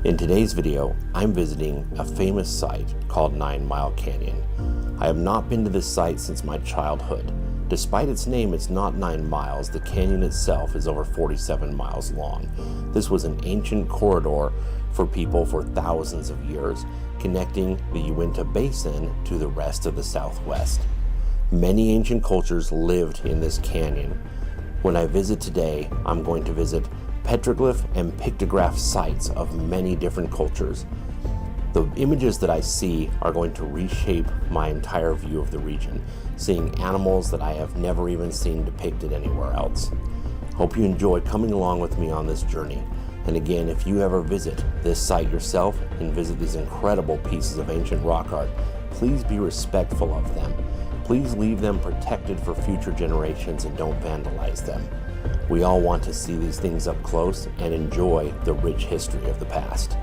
In today's video, I'm visiting a famous site called 9 Mile Canyon. I have not been to this site since my childhood. Despite its name, it's not 9 miles. The canyon itself is over 47 miles long. This was an ancient corridor for people for thousands of years, connecting the Uinta Basin to the rest of the Southwest. Many ancient cultures lived in this canyon. When I visit today, I'm going to visit petroglyph and pictograph sites of many different cultures. The images that I see are going to reshape my entire view of the region, seeing animals that I have never even seen depicted anywhere else. Hope you enjoy coming along with me on this journey. And again, if you ever visit this site yourself and visit these incredible pieces of ancient rock art, please be respectful of them. Please leave them protected for future generations and don't vandalize them. We all want to see these things up close and enjoy the rich history of the past.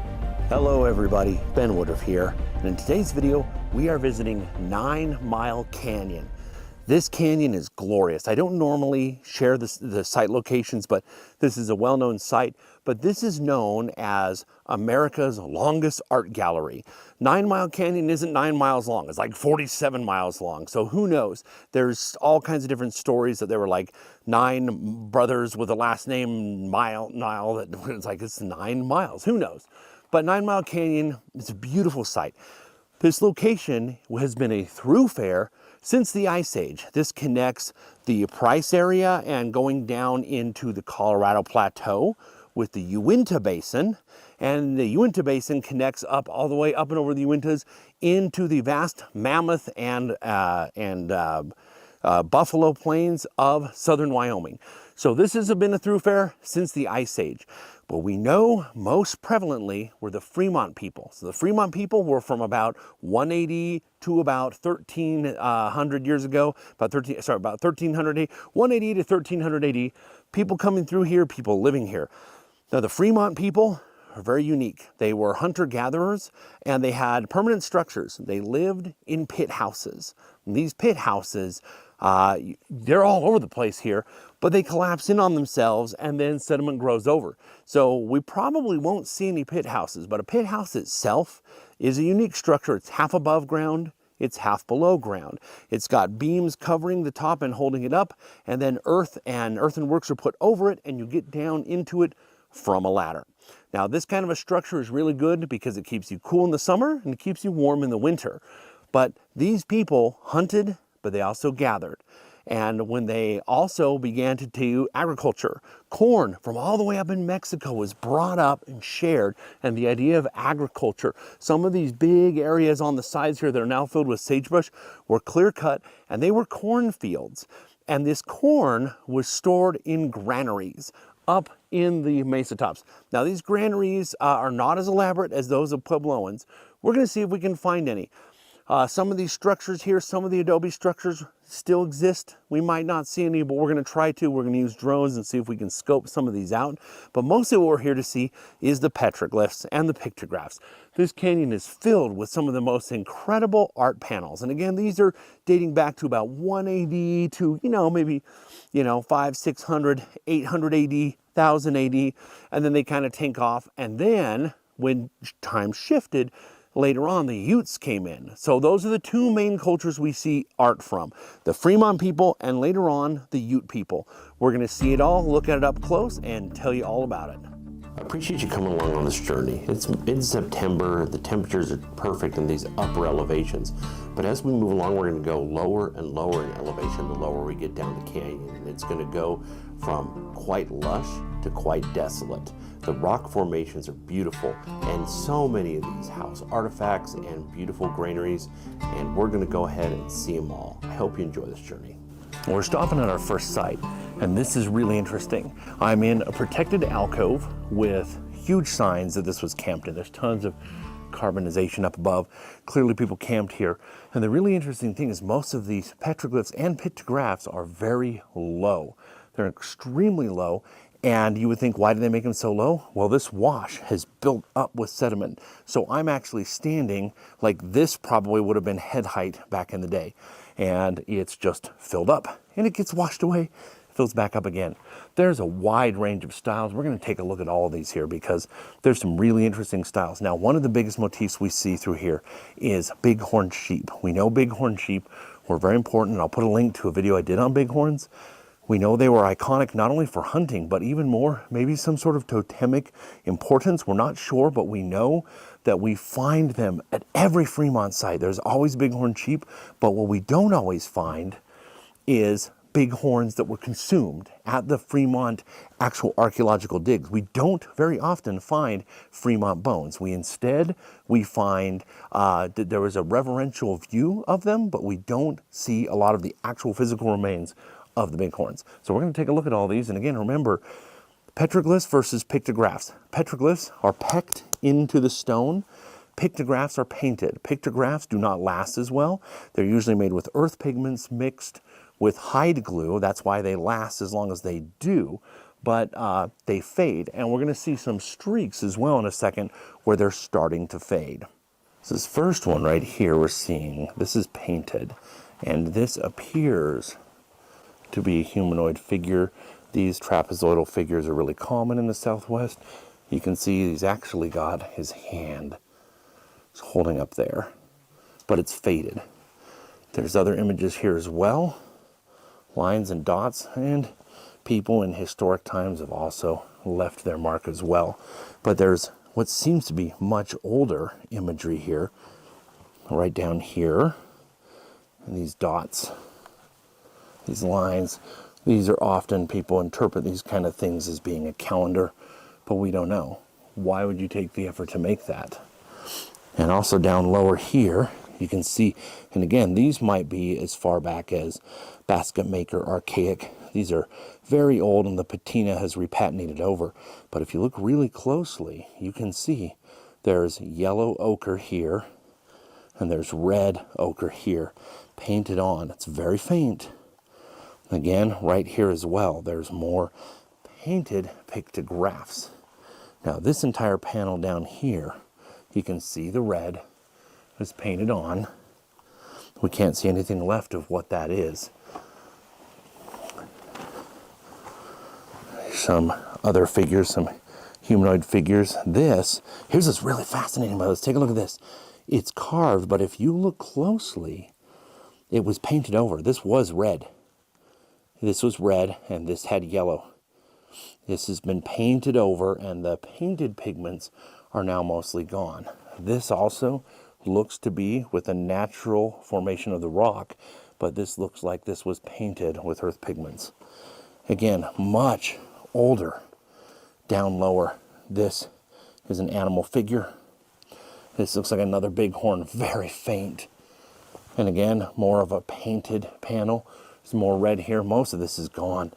Hello everybody, Ben Woodruff here, and in today's video we are visiting 9 Mile Canyon. This canyon is glorious. I don't normally share the site locations, but this is a well-known site. But this is known as America's longest art gallery. 9 Mile Canyon isn't 9 miles long, it's like 47 miles long. So who knows? There's all kinds of different stories that there were like 9 brothers with the last name Nile, that it's like it's 9 miles, who knows? But 9 Mile Canyon is a beautiful site. This location has been a thoroughfare since the Ice Age. This connects the Price area and going down into the Colorado Plateau with the Uinta Basin, and the Uinta Basin connects up all the way up and over the Uintas into the vast Mammoth and Buffalo Plains of southern Wyoming. So this has been a thoroughfare since the Ice Age. But we know most prevalently were the Fremont people. So the Fremont people were from about 180 to about 1300 years ago, about 1300 AD, 180 to 1300 AD, people coming through here, people living here. Now the Fremont people are very unique. They were hunter-gatherers and they had permanent structures. They lived in pit houses. And these pit houses, they're all over the place here, but they collapse in on themselves and then sediment grows over. So we probably won't see any pit houses, but a pit house itself is a unique structure. It's half above ground, it's half below ground. It's got beams covering the top and holding it up, and then earth and earthenworks are put over it, and you get down into it from a ladder. Now this kind of a structure is really good because it keeps you cool in the summer and it keeps you warm in the winter. But these people hunted, but they also gathered. And when they also began to do agriculture, corn from all the way up in Mexico was brought up and shared, and the idea of agriculture. Some of these big areas on the sides here that are now filled with sagebrush were clear cut, and they were cornfields. And this corn was stored in granaries up in the mesa tops. Now these granaries are not as elaborate as those of Puebloans. We're gonna see if we can find any. Some of these structures here, some of the adobe structures still exist. We might not see any, but we're gonna try to. We're gonna use drones and see if we can scope some of these out. But mostly what we're here to see is the petroglyphs and the pictographs. This canyon is filled with some of the most incredible art panels. And again, these are dating back to about 180 to, maybe, 500, 600, 800 AD, 1000 AD, and then they kind of tank off. And then when time shifted, later on, the Utes came in. So those are the two main cultures we see art from. The Fremont people and later on, the Ute people. We're gonna see it all, look at it up close, and tell you all about it. I appreciate you coming along on this journey. It's mid-September, the temperatures are perfect in these upper elevations. But as we move along, we're gonna go lower and lower in elevation the lower we get down the canyon. And it's gonna go from quite lush to quite desolate. The rock formations are beautiful, and so many of these house artifacts and beautiful granaries, and we're gonna go ahead and see them all. I hope you enjoy this journey. We're stopping at our first site, and this is really interesting. I'm in a protected alcove with huge signs that this was camped in. There's tons of carbonization up above. Clearly people camped here. And the really interesting thing is most of these petroglyphs and pictographs are very low. They're extremely low. And you would think, why do they make them so low? Well, this wash has built up with sediment. So I'm actually standing like this probably would have been head height back in the day. And it's just filled up and it gets washed away fills back up again. There's a wide range of styles. We're going to take a look at all of these here because there's some really interesting styles. Now, one of the biggest motifs we see through here is bighorn sheep. We know bighorn sheep were very important, and I'll put a link to a video I did on bighorns. We know they were iconic not only for hunting, but even more, maybe some sort of totemic importance. We're not sure, but we know that we find them at every Fremont site. There's always bighorn sheep, but what we don't always find is bighorns that were consumed at the Fremont actual archaeological digs. We don't very often find Fremont bones. We find that there was a reverential view of them, but we don't see a lot of the actual physical remains of the bighorns. So we're going to take a look at all these. And again, remember, petroglyphs versus pictographs. Petroglyphs are pecked into the stone. Pictographs are painted. Pictographs do not last as well. They're usually made with earth pigments mixed with hide glue. That's why they last as long as they do, but they fade. And we're going to see some streaks as well in a second where they're starting to fade. So this first one right here we're seeing, this is painted, and this appears to be a humanoid figure. These trapezoidal figures are really common in the Southwest. You can see he's actually got his hand holding up there, but it's faded. There's other images here as well, lines and dots, and people in historic times have also left their mark as well. But there's what seems to be much older imagery here, right down here, and these dots, these lines. These are often, people interpret these kind of things as being a calendar, but we don't know. Why would you take the effort to make that? And also down lower here, you can see, and again, these might be as far back as basket maker, archaic. These are very old and the patina has repatinated over. But if you look really closely, you can see there's yellow ochre here and there's red ochre here, painted on. It's very faint. Again, right here as well, there's more painted pictographs. Now this entire panel down here, you can see the red is painted on. We can't see anything left of what that is. Some other figures, some humanoid figures. Here's what's really fascinating about this. Take a look at this. It's carved, but if you look closely, it was painted over. This was red. This was red, and this had yellow. This has been painted over, and the painted pigments are now mostly gone. This also looks to be with a natural formation of the rock, but this looks like this was painted with earth pigments. Again, much older. Down lower, this is an animal figure. This looks like another bighorn, very faint. And again, more of a painted panel. There's more red here. Most of this is gone.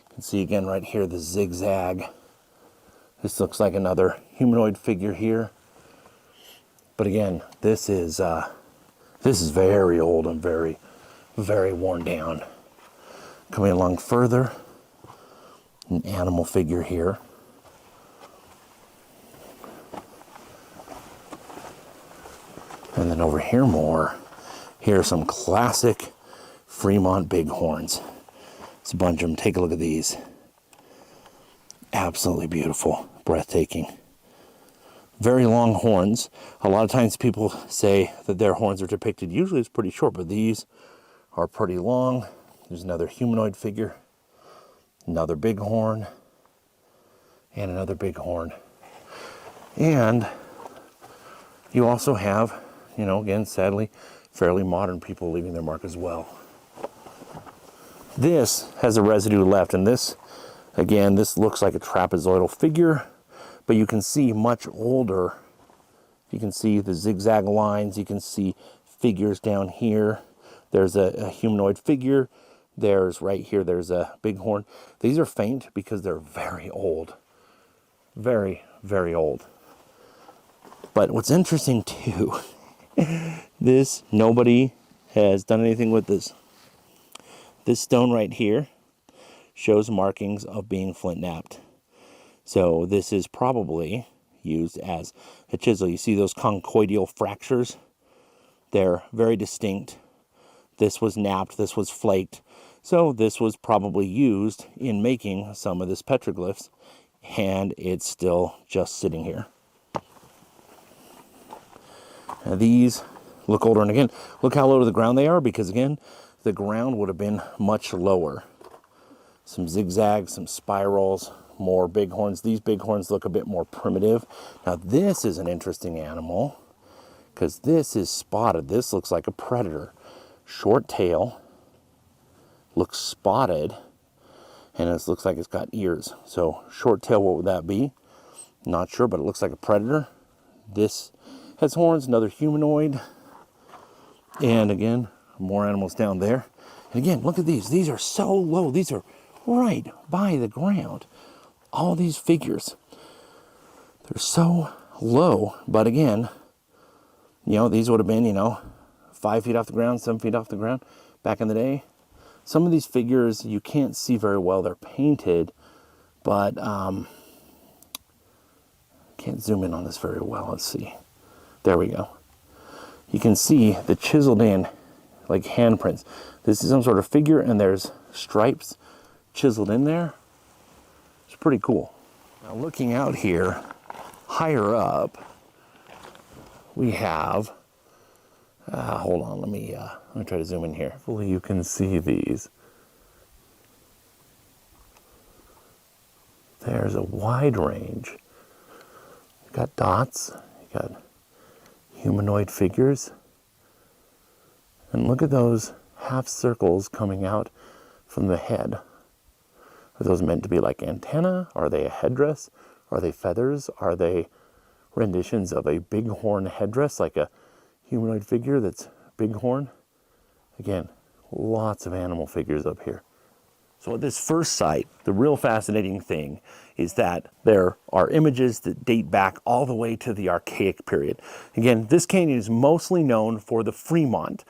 You can see again right here the zigzag. This looks like another humanoid figure here. But again, this is very old and very, very worn down. Coming along further, an animal figure here. And then over here more. Here are some classic Fremont bighorns. It's a bunch of them. Take a look at these. Absolutely beautiful, breathtaking. Very long horns. A lot of times people say that their horns are depicted. Usually it's pretty short, but these are pretty long. There's another humanoid figure, another bighorn, and another bighorn. And you also have, again, sadly, fairly modern people leaving their mark as well. This has a residue left, and this, again, this looks like a trapezoidal figure, but you can see much older. You can see the zigzag lines. You can see figures down here. There's a humanoid figure. Right here, there's a bighorn. These are faint because they're very old. Very, very old. But what's interesting too, nobody has done anything with this. This stone right here shows markings of being flint knapped. So this is probably used as a chisel. You see those conchoidal fractures? They're very distinct. This was knapped, this was flaked. So this was probably used in making some of this petroglyphs, and it's still just sitting here. Now these look older, and again, look how low to the ground they are, because again, the ground would have been much lower. Some zigzags, some spirals, more bighorns. These bighorns look a bit more primitive. Now this is an interesting animal, because this is spotted. This looks like a predator. Short tail, looks spotted, and it looks like it's got ears. So short tail, what would that be? Not sure, but it looks like a predator. This has horns, another humanoid. And again, more animals down there. And again, look at these. These are so low. These are right by the ground. All these figures, they're so low. But again, you know, these would have been, 5 feet off the ground, 7 feet off the ground back in the day. Some of these figures you can't see very well. They're painted, but can't zoom in on this very well. Let's see. There we go. You can see the chiseled in like handprints. This is some sort of figure, and there's stripes chiseled in there. It's pretty cool. Now looking out here, higher up, we have, hold on, let me try to zoom in here. Hopefully you can see these. There's a wide range. You got dots, you got humanoid figures. And look at those half circles coming out from the head. Are those meant to be like antenna? Are they a headdress? Are they feathers? Are they renditions of a bighorn headdress, like a humanoid figure that's bighorn? Again, lots of animal figures up here. So at this first site, the real fascinating thing is that there are images that date back all the way to the Archaic period. Again, this canyon is mostly known for the Fremont,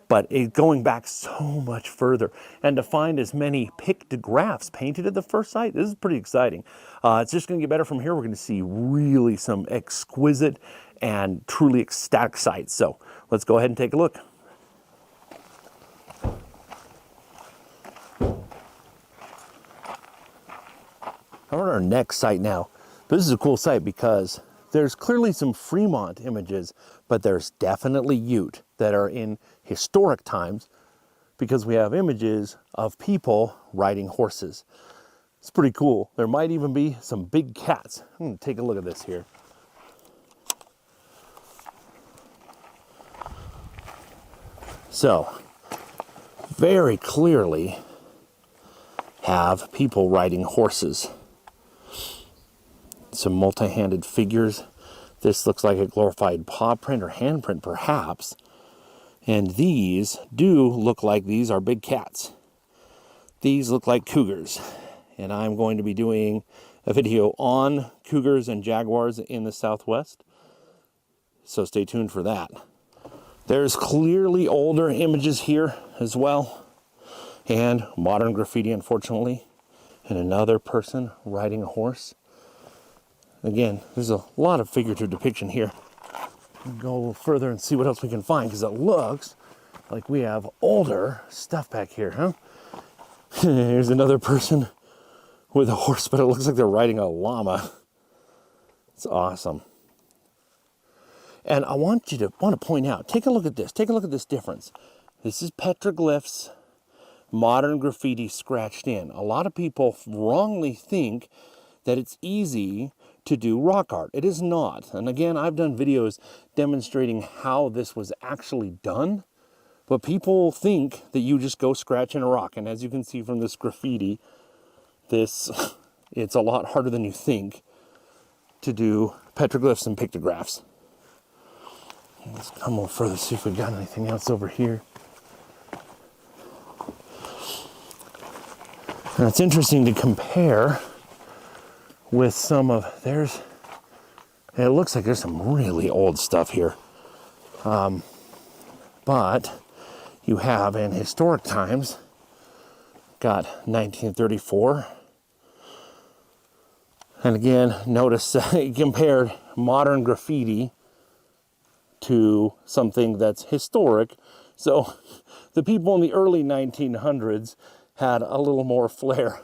but going back so much further, and to find as many pictographs painted at the first site, this is pretty exciting. It's just going to get better from here. We're going to see really some exquisite and truly ecstatic sights. So let's go ahead and take a look. We're on our next site now. This is a cool site because there's clearly some Fremont images, but there's definitely Ute that are in historic times, because we have images of people riding horses. It's pretty cool. There might even be some big cats. I'm gonna take a look at this here. So, very clearly have people riding horses. Some multi-handed figures. This looks like a glorified paw print or handprint perhaps. And these do look like these are big cats. These look like cougars. And I'm going to be doing a video on cougars and jaguars in the Southwest. So stay tuned for that. There's clearly older images here as well. And modern graffiti, unfortunately. And another person riding a horse. Again, there's a lot of figurative depiction here. We'll go a little further and see what else we can find, because it looks like we have older stuff back here, huh? Here's another person with a horse, but it looks like they're riding a llama. It's awesome. And I want to point out, take a look at this. Take a look at this difference. This is petroglyphs, modern graffiti scratched in. A lot of people wrongly think that it's easy to do rock art. It is not. And again, I've done videos demonstrating how this was actually done, but people think that you just go scratch in a rock. And as you can see from this graffiti, it's a lot harder than you think to do petroglyphs and pictographs. Let's come a little further, see if we've got anything else over here. Now it's interesting to compare with some of it looks like there's some really old stuff here. But you have in historic times got 1934. And again, notice he compared modern graffiti to something that's historic. So the people in the early 1900s had a little more flair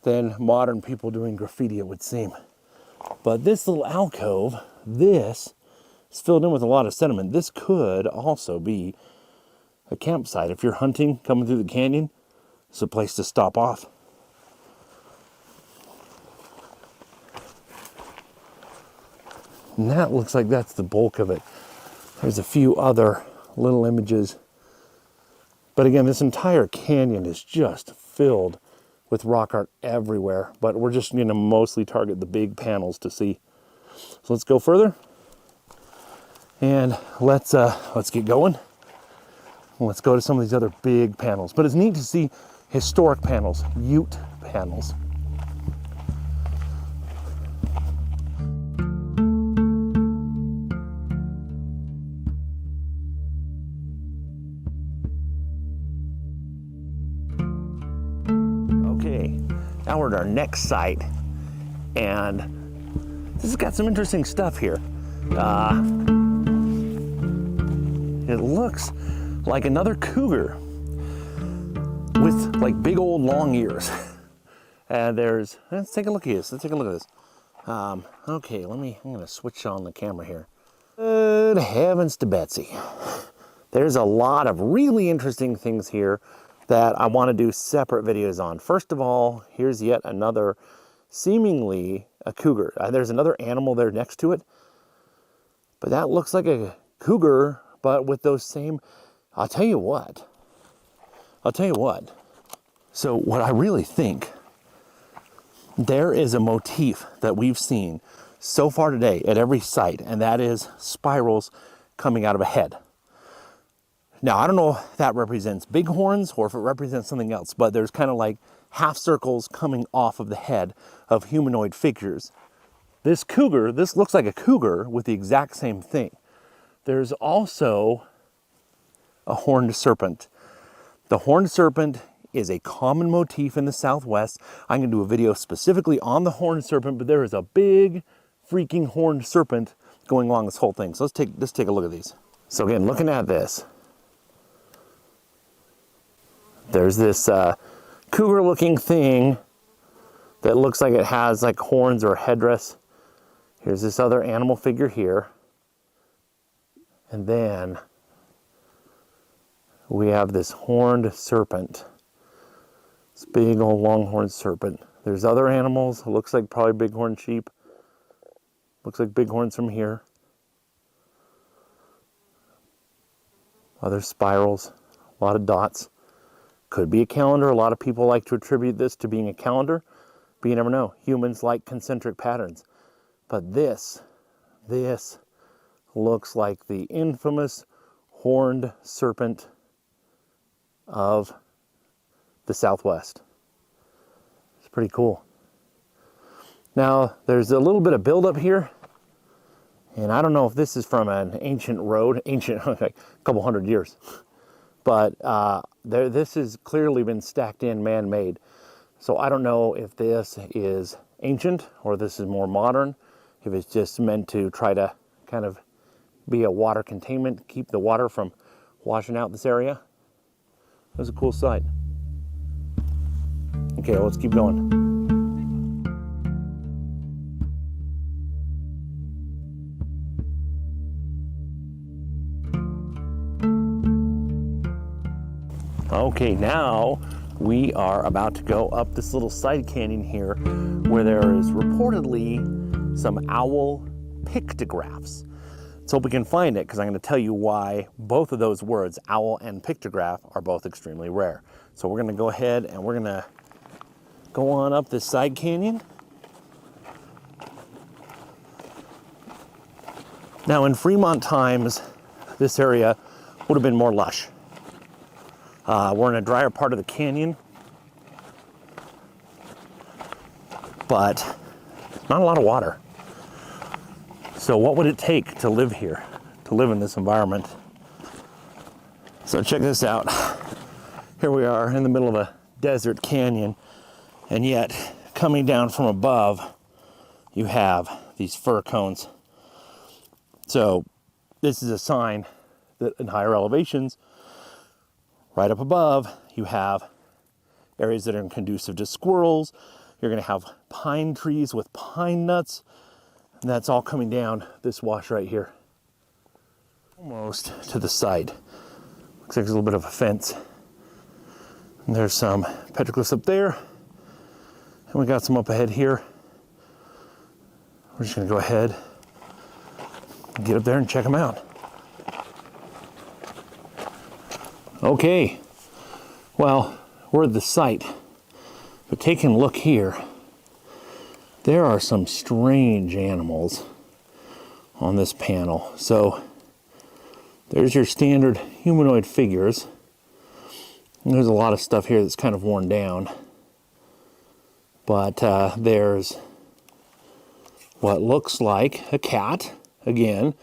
than modern people doing graffiti, it would seem. But this little alcove, this is filled in with a lot of sediment. This could also be a campsite. If you're hunting, coming through the canyon, it's a place to stop off. And that looks like that's the bulk of it. There's a few other little images. But again, this entire canyon is just filled with rock art everywhere. But we're just going to mostly target the big panels to see. So let's go further. And let's get going. Let's go to some of these other big panels. But it's neat to see historic panels, Ute panels. Okay, now we're at our next site, and this has got some interesting stuff here. It looks like another cougar with like big old long ears. And let's take a look at this. Okay, I'm gonna switch on the camera here. Good heavens to Betsy. There's a lot of really interesting things here that I want to do separate videos on. First of all, here's yet another seemingly a cougar. There's another animal there next to it, but that looks like a cougar, but with those same, I'll tell you what. So what I really think, there is a motif that we've seen so far today at every site, and that is spirals coming out of a head. Now, I don't know if that represents bighorns or if it represents something else, but there's kind of like half circles coming off of the head of humanoid figures. This looks like a cougar with the exact same thing. There's also a horned serpent. The horned serpent is a common motif in the Southwest. I'm going to do a video specifically on the horned serpent, but there is a big freaking horned serpent going along this whole thing. So let's take a look at these. So again, looking at this, there's this cougar looking thing that looks like it has like horns or a headdress. Here's this other animal figure here. And then we have this horned serpent. This big old longhorned serpent. There's other animals. It looks like probably bighorn sheep. Looks like bighorns from here. Other spirals. A lot of dots. Could be a calendar. A lot of people like to attribute this to being a calendar, but you never know. Humans like concentric patterns. But this looks like the infamous horned serpent of the Southwest. It's pretty cool. Now, there's a little bit of buildup here, and I don't know if this is from an ancient road, like a couple hundred years. But this has clearly been stacked in, man-made. So I don't know if this is ancient or this is more modern, if it's just meant to try to kind of be a water containment, keep the water from washing out this area. That's a cool sight. Okay, let's keep going. Okay, now we are about to go up this little side canyon here where there is reportedly some owl pictographs. Let's hope we can find it, because I'm going to tell you why both of those words, owl and pictograph, are both extremely rare. So we're going to go ahead and we're going to go on up this side canyon. Now in Fremont times, this area would have been more lush. We're in a drier part of the canyon, but not a lot of water. So what would it take to live here, to live in this environment? So check this out. Here we are in the middle of a desert canyon, and yet coming down from above, you have these fir cones. So this is a sign that in higher elevations, right up above, you have areas that are conducive to squirrels. You're going to have pine trees with pine nuts. And that's all coming down this wash right here. Almost to the side. Looks like there's a little bit of a fence. And there's some petroglyphs up there. And we got some up ahead here. We're just going to go ahead and get up there and check them out. Okay, well, we're at the site, but taking a look here, there are some strange animals on this panel. So there's your standard humanoid figures. And there's a lot of stuff here that's kind of worn down. But there's what looks like a cat. Again,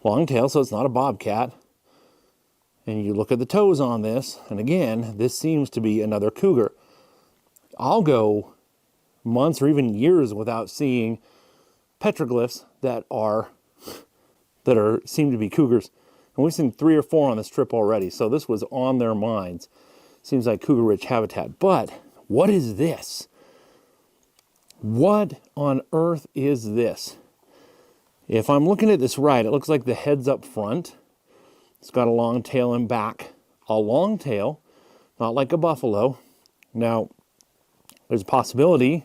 long tail, so it's not a bobcat. And you look at the toes on this, and again, this seems to be another cougar. I'll go months or even years without seeing petroglyphs that seem to be cougars. And we've seen 3 or 4 on this trip already, so this was on their minds. Seems like cougar-rich habitat. But what is this? What on earth is this? If I'm looking at this right, it looks like the head's up front. It's got a long tail and back. A long tail, not like a buffalo. Now, there's a possibility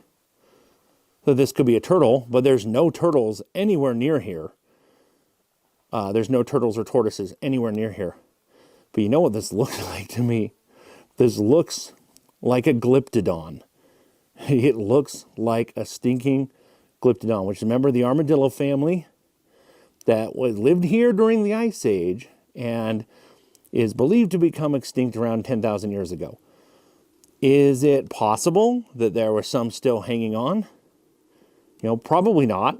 that this could be a turtle, but there's no turtles anywhere near here. There's no turtles or tortoises anywhere near here. But you know what this looks like to me? This looks like a glyptodon. It looks like a stinking glyptodon, which, remember, the armadillo family that lived here during the Ice Age and is believed to become extinct around 10,000 years ago. Is it possible that there were some still hanging on? You know, probably not,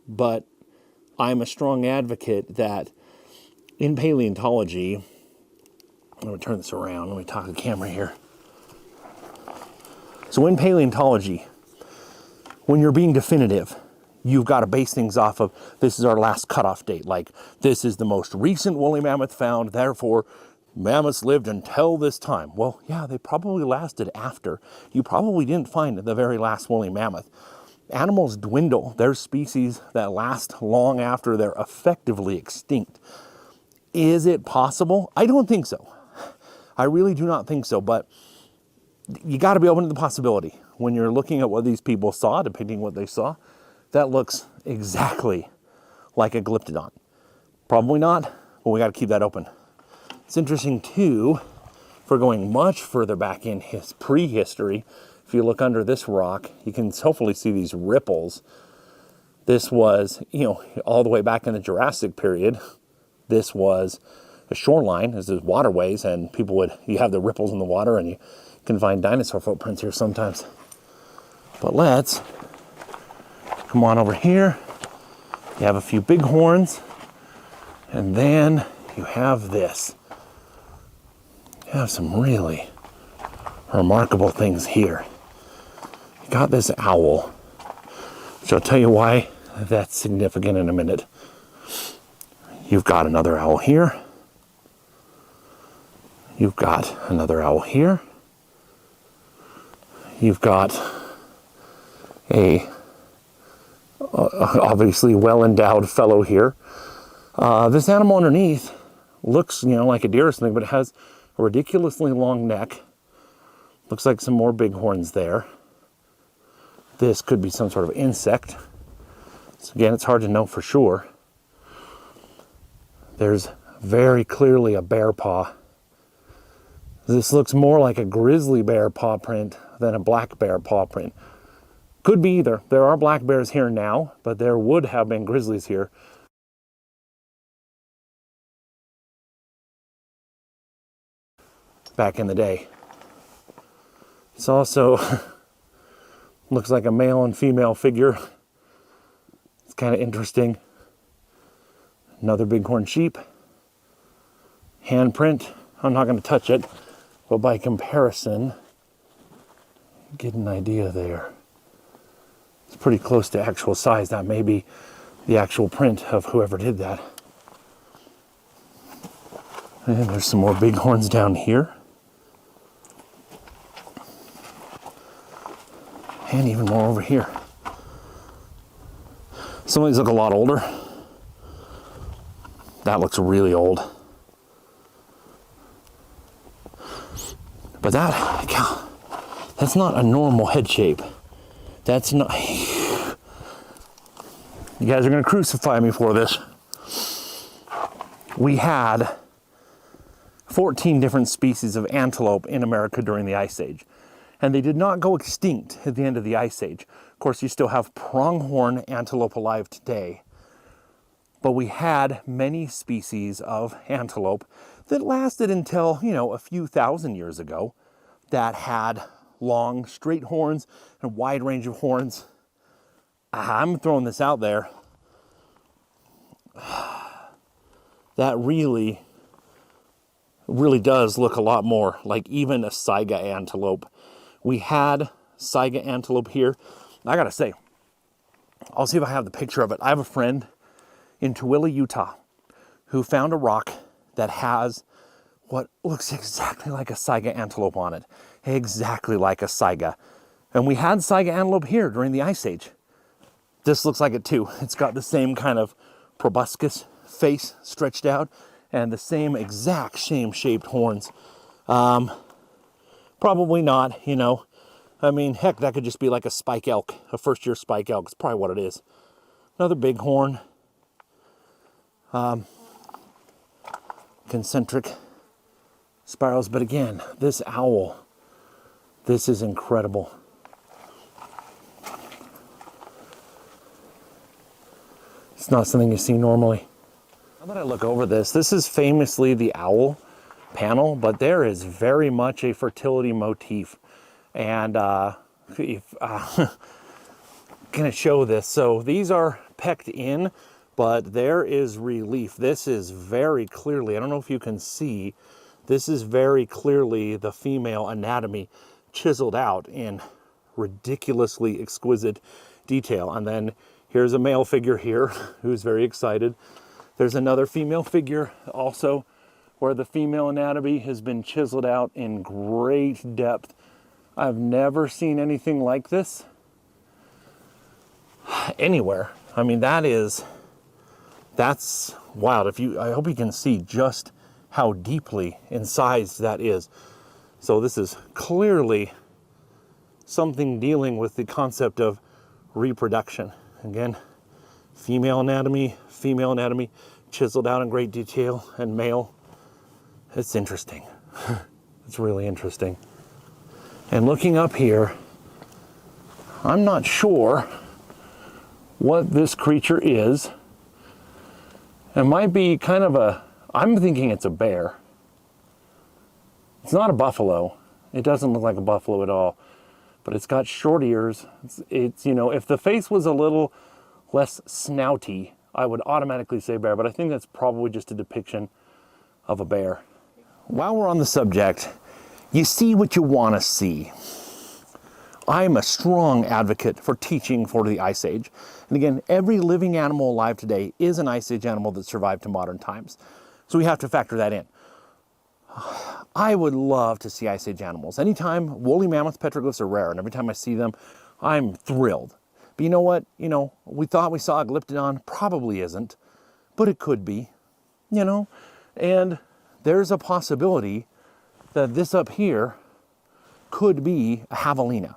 but I'm a strong advocate that in paleontology, I'm going to turn this around, let me talk to the camera here. So in paleontology, when you're being definitive, you've got to base things off of, this is our last cutoff date. Like, this is the most recent woolly mammoth found, therefore mammoths lived until this time. Well, yeah, they probably lasted after. You probably didn't find the very last woolly mammoth. Animals dwindle. There's species that last long after they're effectively extinct. Is it possible? I don't think so. I really do not think so, but you got to be open to the possibility. When you're looking at what these people saw, depicting what they saw, that looks exactly like a glyptodon. Probably not, but we got to keep that open. It's interesting too, for going much further back in his prehistory, if you look under this rock, you can hopefully see these ripples. This was, you know, all the way back in the Jurassic period, this was a shoreline, this is waterways, and you have the ripples in the water, and you can find dinosaur footprints here sometimes. But let's come on over here. You have a few big horns, and then you have this. You have some really remarkable things here. You got this owl, which I'll tell you why that's significant in a minute. You've got another owl here. You've got another owl here. You've got a obviously well-endowed fellow here. This animal underneath looks, like a deer or something, but it has a ridiculously long neck. Looks like some more bighorns there. This could be some sort of insect. So again, it's hard to know for sure. There's very clearly a bear paw. This looks more like a grizzly bear paw print than a black bear paw print. Could be either. There are black bears here now, but there would have been grizzlies here. Back in the day. This also looks like a male and female figure. It's kind of interesting. Another bighorn sheep. Handprint. I'm not going to touch it, but by comparison, get an idea there. It's pretty close to actual size. That may be the actual print of whoever did that. And there's some more bighorns down here. And even more over here. Some of these look a lot older. That looks really old. But that's not a normal head shape. That's not... You guys are gonna crucify me for this. We had 14 different species of antelope in America during the Ice Age. And they did not go extinct at the end of the Ice Age. Of course, you still have pronghorn antelope alive today. But we had many species of antelope that lasted until, a few thousand years ago, that had long, straight horns and a wide range of horns. I'm throwing this out there. That really does look a lot more like even a saiga antelope. We had saiga antelope here. I gotta say, I'll see if I have the picture of it. I have a friend in Tooele, Utah, who found a rock that has what looks exactly like a saiga antelope on it. Exactly like a saiga. And we had saiga antelope here during the Ice Age. This looks like it too. It's got the same kind of proboscis face stretched out and the same exact shaped horns. Probably not, I mean, heck, that could just be like a spike elk, a first-year spike elk. It's probably what it is. Another big horn. Concentric spirals. But again, this owl, this is incredible. It's not something you see normally. Now that I look over this is famously the owl panel, but there is very much a fertility motif. And gonna show this. So these are pecked in, but there is relief. This is very clearly, I don't know if you can see, this is very clearly the female anatomy chiseled out in ridiculously exquisite detail. And then here's a male figure here who's very excited. There's another female figure also where the female anatomy has been chiseled out in great depth. I've never seen anything like this anywhere. I mean, that's wild. I hope you can see just how deeply incised that is. So this is clearly something dealing with the concept of reproduction. Again, female anatomy, chiseled out in great detail, and male. It's interesting. It's really interesting. And looking up here, I'm not sure what this creature is. It might be kind of I'm thinking it's a bear. It's not a buffalo. It doesn't look like a buffalo at all, but it's got short ears. It's if the face was a little less snouty, I would automatically say bear, but I think that's probably just a depiction of a bear. While we're on the subject, you see what you want to see. I'm a strong advocate for teaching for the Ice Age. And again, every living animal alive today is an Ice Age animal that survived to modern times. So we have to factor that in. I would love to see Ice Age animals. Anytime woolly mammoth petroglyphs are rare, and every time I see them, I'm thrilled. But you know what? We thought we saw a glyptodon. Probably isn't, but it could be, And there's a possibility that this up here could be a javelina.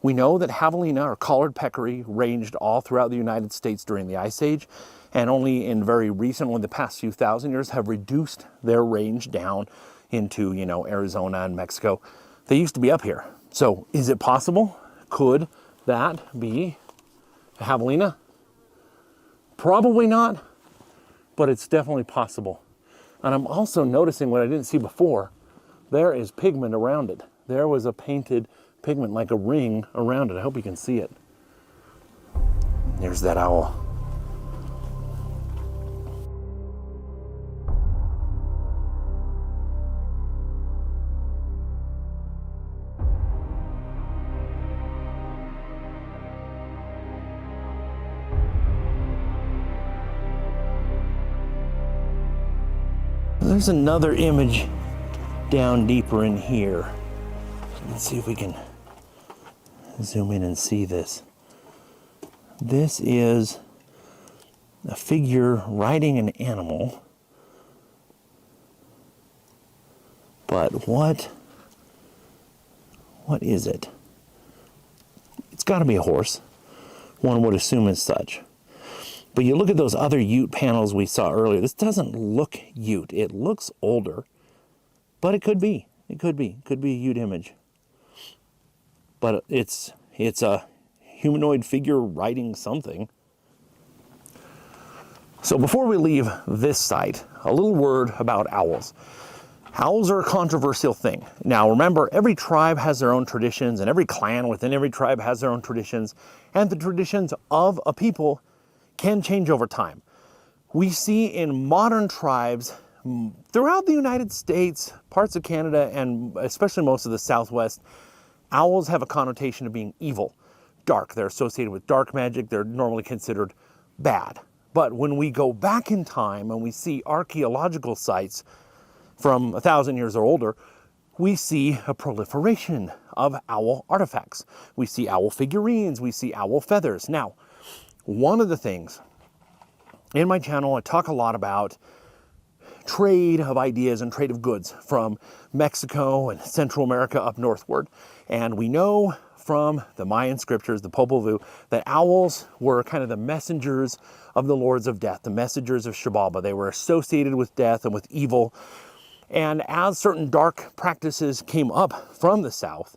We know that javelina or collared peccary ranged all throughout the United States during the Ice Age, and only in the past few thousand years, have reduced their range down into, Arizona and Mexico. They used to be up here. So is it possible? Could that be a javelina? Probably not, but it's definitely possible. And I'm also noticing what I didn't see before. There is pigment around it. There was a painted pigment, like a ring around it. I hope you can see it. There's that owl. There's another image down deeper in here. Let's see if we can zoom in and see this. This is a figure riding an animal. But what is it? It's got to be a horse. One would assume as such. But you look at those other Ute panels we saw earlier. This doesn't look Ute. It looks older. But it could be. It could be. It could be a Ute image. But it's a humanoid figure riding something. So before we leave this site, a little word about owls. Owls are a controversial thing. Now remember, every tribe has their own traditions, and every clan within every tribe has their own traditions, and the traditions of a people can change over time. We see in modern tribes throughout the United States, parts of Canada, and especially most of the Southwest, owls have a connotation of being evil, dark. They're associated with dark magic. They're normally considered bad. But when we go back in time and we see archaeological sites from 1,000 years or older, we see a proliferation of owl artifacts. We see owl figurines, we see owl feathers. Now, one of the things in my channel, I talk a lot about trade of ideas and trade of goods from Mexico and Central America up northward. And we know from the Mayan scriptures, the Popol Vuh, that owls were kind of the messengers of the lords of death, the messengers of Xibalba. They were associated with death and with evil. And as certain dark practices came up from the south,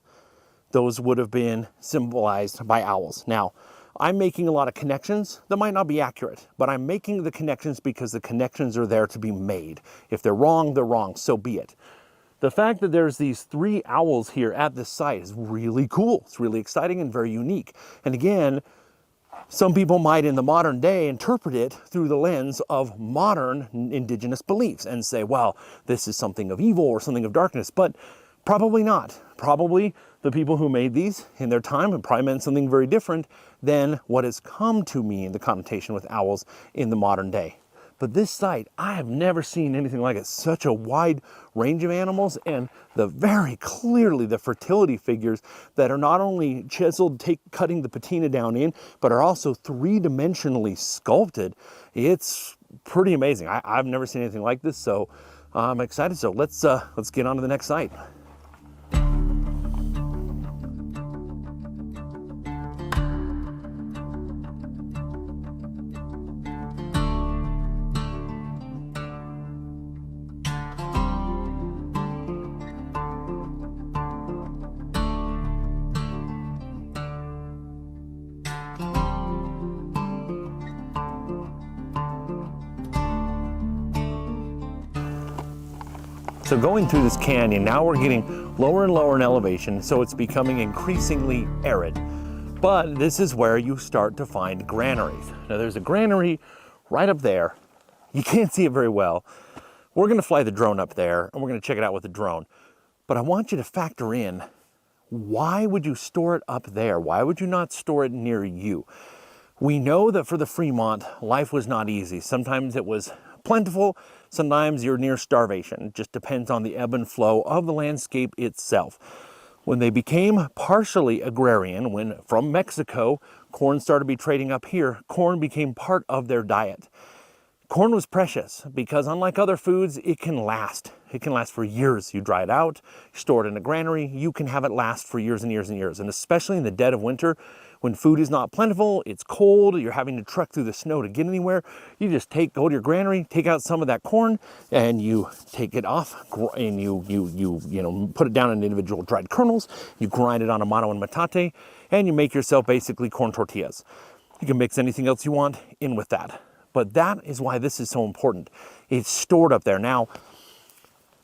those would have been symbolized by owls. Now, I'm making a lot of connections that might not be accurate, but I'm making the connections because the connections are there to be made. If they're wrong, so be it. The fact that there's these 3 owls here at this site is really cool. It's really exciting and very unique. And again, some people might in the modern day interpret it through the lens of modern indigenous beliefs and say, well, this is something of evil or something of darkness, but probably not. Probably the people who made these in their time have probably meant something very different than what has come to mean the connotation with owls in the modern day. But this site, I have never seen anything like it. Such a wide range of animals, and very clearly the fertility figures that are not only chiseled, cutting the patina down in, but are also 3-dimensionally sculpted. It's pretty amazing. I've never seen anything like this, so I'm excited. So let's get on to the next site. So going through this canyon, now we're getting lower and lower in elevation, so it's becoming increasingly arid. But this is where you start to find granaries. Now there's a granary right up there. You can't see it very well. We're gonna fly the drone up there and we're gonna check it out with the drone. But I want you to factor in, why would you store it up there? Why would you not store it near you? We know that for the Fremont, life was not easy. Sometimes it was plentiful, sometimes you're near starvation. It just depends on the ebb and flow of the landscape itself. When they became partially agrarian, when from Mexico, corn started to be trading up here, corn became part of their diet. Corn was precious because unlike other foods, it can last. It can last for years. You dry it out, you store it in a granary, you can have it last for years and years and years. And especially in the dead of winter, when food is not plentiful, it's cold, you're having to trek through the snow to get anywhere, you just go to your granary, take out some of that corn, and you take it off, and you put it down in individual dried kernels, you grind it on a mano and metate, and you make yourself basically corn tortillas. You can mix anything else you want in with that. But that is why this is so important. It's stored up there. Now,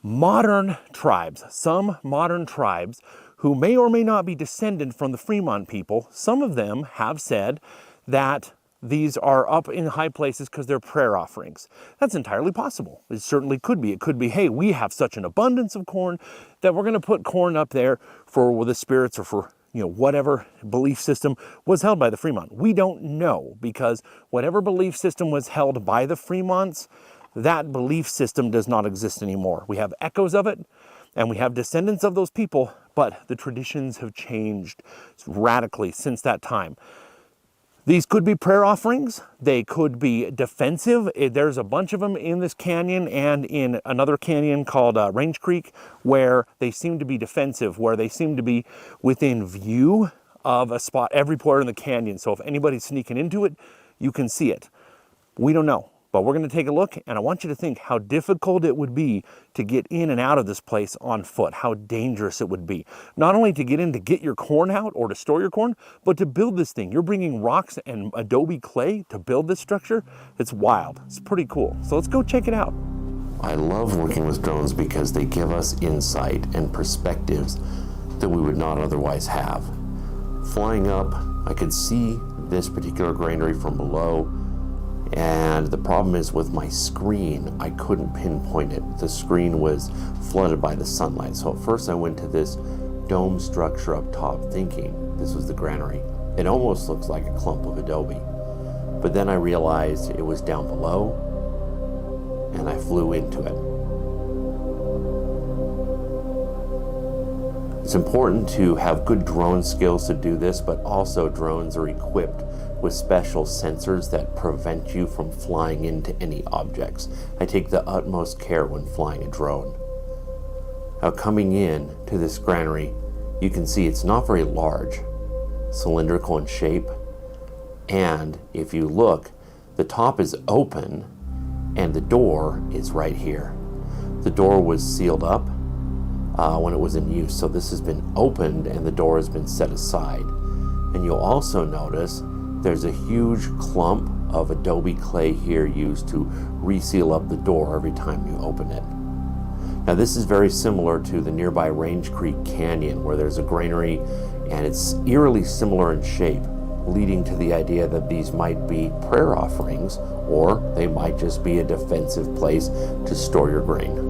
modern tribes, some modern tribes who may or may not be descended from the Fremont people, some of them have said that these are up in high places because they're prayer offerings. That's entirely possible. It certainly could be. It could be, hey, we have such an abundance of corn that we're going to put corn up there for the spirits or for whatever belief system was held by the Fremont. We don't know, because whatever belief system was held by the Fremonts, that belief system does not exist anymore. We have echoes of it, and we have descendants of those people, but the traditions have changed radically since that time. These could be prayer offerings. They could be defensive. There's a bunch of them in this canyon and in another canyon called Range Creek, where they seem to be defensive, where they seem to be within view of a spot everywhere in the canyon. So if anybody's sneaking into it, you can see it. We don't know, but we're going to take a look, and I want you to think how difficult it would be to get in and out of this place on foot, how dangerous it would be. Not only to get in to get your corn out or to store your corn, but to build this thing. You're bringing rocks and adobe clay to build this structure. It's wild. It's pretty cool. So let's go check it out. I love working with drones because they give us insight and perspectives that we would not otherwise have. Flying up, I could see this particular granary from below, and the problem is with my screen, I couldn't pinpoint it. The screen was flooded by the sunlight. So at first I went to this dome structure up top thinking this was the granary. It almost looks like a clump of adobe. But then I realized it was down below, and I flew into it. It's important to have good drone skills to do this, but also drones are equipped with special sensors that prevent you from flying into any objects. I take the utmost care when flying a drone. Now coming in to this granary, you can see it's not very large, cylindrical in shape, and if you look, the top is open and the door is right here. The door was sealed up when it was in use, so this has been opened and the door has been set aside. And you'll also notice there's a huge clump of adobe clay here used to reseal up the door every time you open it. Now this is very similar to the nearby Range Creek Canyon, where there's a granary and it's eerily similar in shape, leading to the idea that these might be prayer offerings, or they might just be a defensive place to store your grain.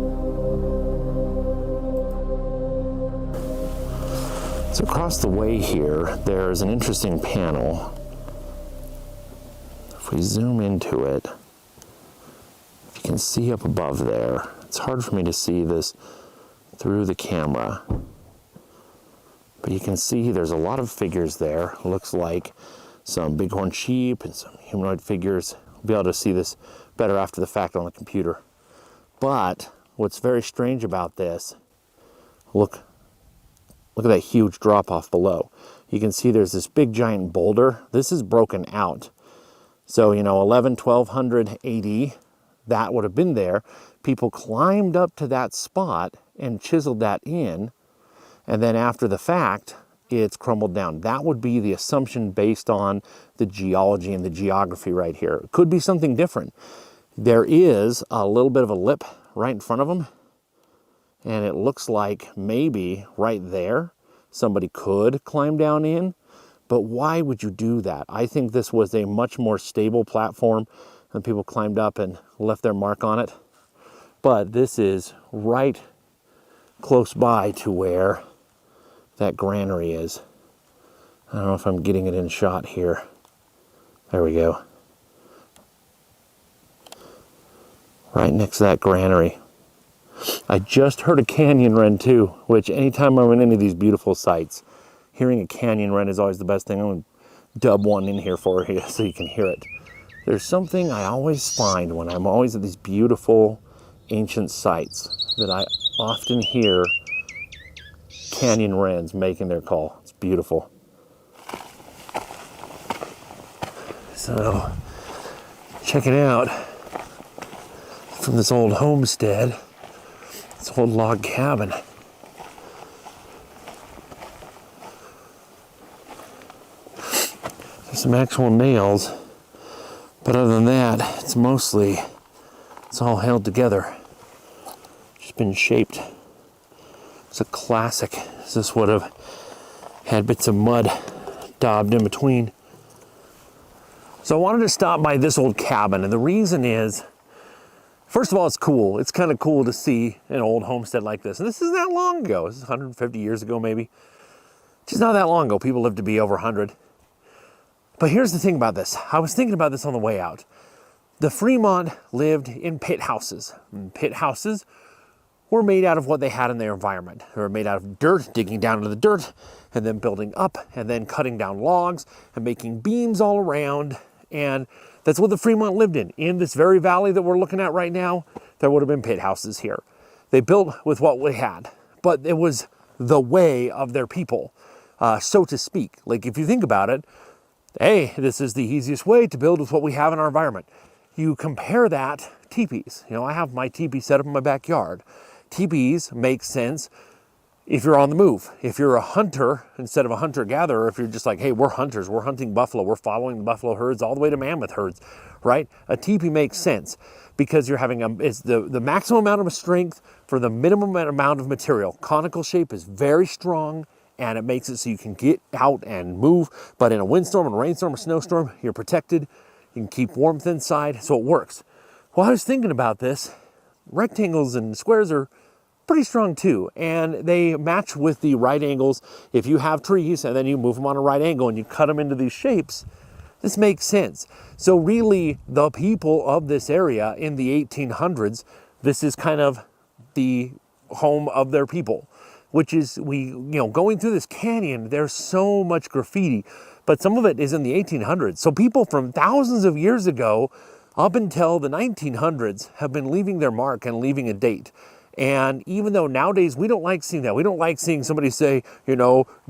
So across the way here, there's an interesting panel. If we zoom into it, if you can see up above there, it's hard for me to see this through the camera, but you can see there's a lot of figures there. Looks like some bighorn sheep and some humanoid figures. We'll be able to see this better after the fact on the computer. But what's very strange about this, look at that huge drop off below. You can see there's this big giant boulder. This is broken out. So, 1200 AD, that would have been there. People climbed up to that spot and chiseled that in. And then after the fact, it's crumbled down. That would be the assumption based on the geology and the geography right here. It could be something different. There is a little bit of a lip right in front of them. And it looks like maybe right there, somebody could climb down in. But why would you do that? I think this was a much more stable platform and people climbed up and left their mark on it. But this is right close by to where that granary is. I don't know if I'm getting it in shot here. There we go. Right next to that granary. I just heard a canyon wren too, which anytime I'm in any of these beautiful sites, hearing a canyon wren is always the best thing. I'm going to dub one in here for you so you can hear it. There's something I always find when I'm always at these beautiful ancient sites that I often hear canyon wrens making their call. It's beautiful. So check it out. From this old homestead, this old log cabin. There's some actual nails, but other than that, it's all held together. Just been shaped. It's a classic. This would have had bits of mud daubed in between. So I wanted to stop by this old cabin, and the reason is, first of all, it's cool. It's kind of cool to see an old homestead like this. And this isn't that long ago. This is 150 years ago, maybe. Just not that long ago. People lived to be over 100. But here's the thing about this. I was thinking about this on the way out. The Fremont lived in pit houses. And pit houses were made out of what they had in their environment. They were made out of dirt, digging down into the dirt, and then building up, and then cutting down logs, and making beams all around. And that's what the Fremont lived in. In this very valley that we're looking at right now, there would have been pit houses here. They built with what we had, but it was the way of their people, so to speak. Like, if you think about it, hey, this is the easiest way to build with what we have in our environment. You compare that, teepees. You know, I have my teepee set up in my backyard. Teepees make sense if you're on the move. If you're a hunter instead of a hunter-gatherer, if you're just like, hey, we're hunters, we're hunting buffalo, we're following the buffalo herds all the way to mammoth herds, right? A teepee makes sense because you're having it's the maximum amount of strength for the minimum amount of material. Conical shape is very strong, and it makes it so you can get out and move, but in a windstorm, and a rainstorm, a snowstorm, you're protected. You can keep warmth inside, so it works. Well, I was thinking about this. Rectangles and squares are pretty strong too, and they match with the right angles. If you have trees and then you move them on a right angle and you cut them into these shapes, this makes sense. So really, the people of this area in the 1800s, this is kind of the home of their people, which is, going through this canyon, there's so much graffiti, but some of it is in the 1800s. So people from thousands of years ago up until the 1900s have been leaving their mark and leaving a date. And even though nowadays we don't like seeing that, we don't like seeing somebody say,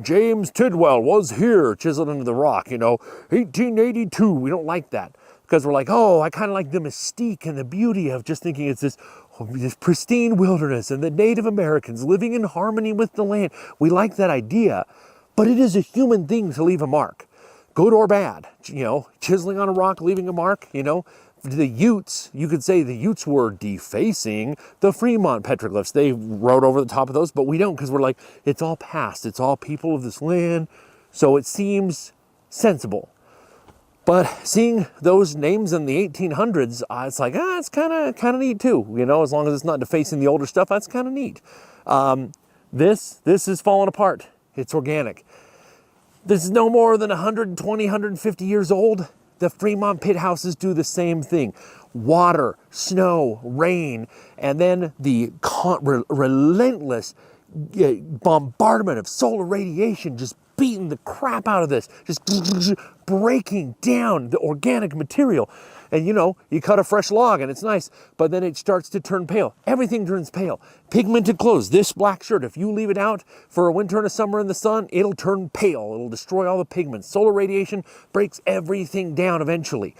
James Tidwell was here, chiseled into the rock, 1882. We don't like that because we're like, oh, I kind of like the mystique and the beauty of just thinking it's this pristine wilderness and the Native Americans living in harmony with the land. We like that idea, but it is a human thing to leave a mark, good or bad. Chiseling on a rock, leaving a mark, The Utes, you could say the Utes were defacing the Fremont petroglyphs. They wrote over the top of those, but we don't, because we're like, it's all past. It's all people of this land. So it seems sensible. But seeing those names in the 1800s, it's like, it's kind of neat too. As long as it's not defacing the older stuff, that's kind of neat. This is falling apart. It's organic. This is no more than 120, 150 years old. The Fremont pit houses do the same thing. Water, snow, rain, and then the relentless bombardment of solar radiation just beating the crap out of this, just breaking down the organic material. And you cut a fresh log and it's nice, but then it starts to turn pale. Everything turns pale. Pigmented clothes, this black shirt, if you leave it out for a winter and a summer in the sun, it'll turn pale. It'll destroy all the pigments. Solar radiation breaks everything down eventually.